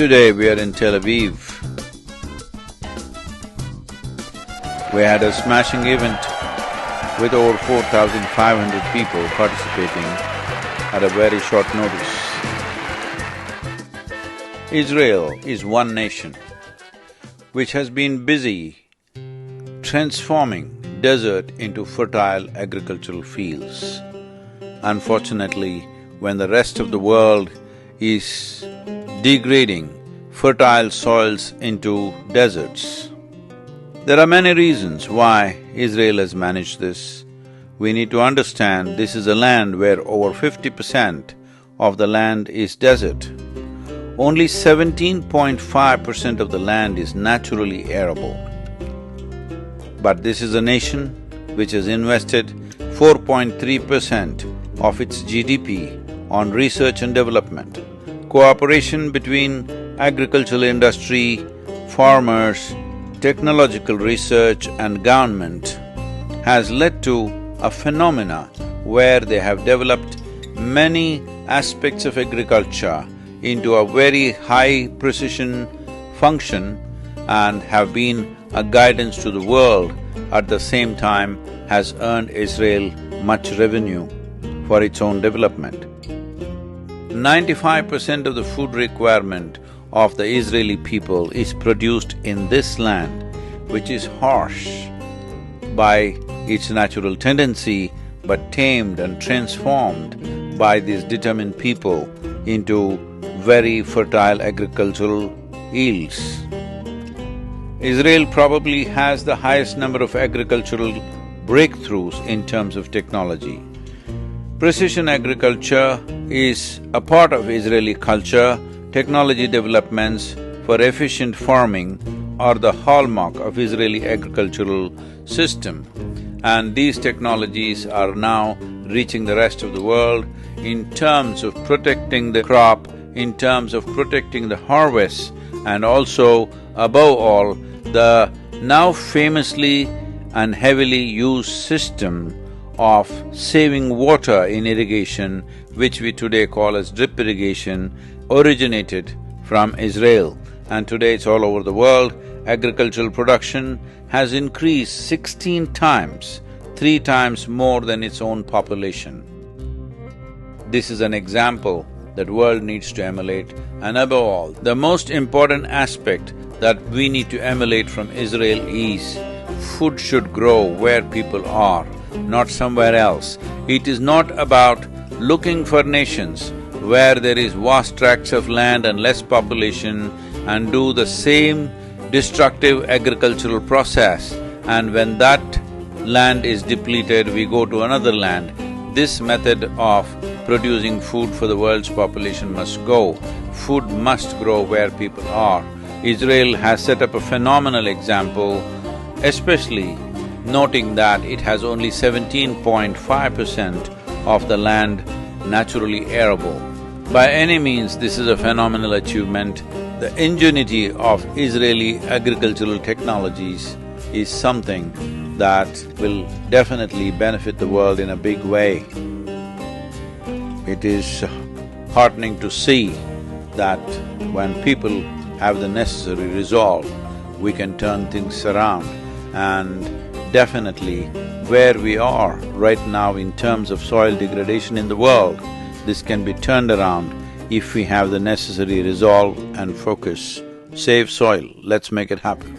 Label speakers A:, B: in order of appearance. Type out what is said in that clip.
A: Today we are in Tel Aviv. We had a smashing event with over 4,500 people participating at a very short notice. Israel is one nation which has been busy transforming desert into fertile agricultural fields. Unfortunately, when the rest of the world is degrading fertile soils into deserts, there are many reasons why Israel has managed this. We need to understand this is a land where over 50% of the land is desert. Only 17.5% of the land is naturally arable. But this is a nation which has invested 4.3% of its GDP on research and development. Cooperation between agricultural industry, farmers, technological research and government has led to a phenomena where they have developed many aspects of agriculture into a very high precision function and have been a guidance to the world, at the same time has earned Israel much revenue for its own development. 95% of the food requirement of the Israeli people is produced in this land, which is harsh by its natural tendency but tamed and transformed by these determined people into very fertile agricultural yields. Israel probably has the highest number of agricultural breakthroughs in terms of technology. Precision agriculture is a part of Israeli culture. Technology developments for efficient farming are the hallmark of Israeli agricultural system, and these technologies are now reaching the rest of the world in terms of protecting the crop, in terms of protecting the harvest, and also, above all, the now famously and heavily used system of saving water in irrigation, which we today call as drip irrigation, originated from Israel, and today it's all over the world. Agricultural production has increased 16 times, 3 times more than its own population. This is an example that world needs to emulate, and above all, the most important aspect that we need to emulate from Israel is food should grow where people are, not somewhere else. It is not about looking for nations where there is vast tracts of land and less population and do the same destructive agricultural process, and when that land is depleted, we go to another land. This method of producing food for the world's population must go. Food must grow where people are. Israel has set up a phenomenal example, especially noting that it has only 17.5% of the land naturally arable. By any means, this is a phenomenal achievement. The ingenuity of Israeli agricultural technologies is something that will definitely benefit the world in a big way. It is heartening to see that when people have the necessary resolve, we can turn things around, and definitely where we are right now in terms of soil degradation in the world, this can be turned around if we have the necessary resolve and focus. Save soil, let's make it happen.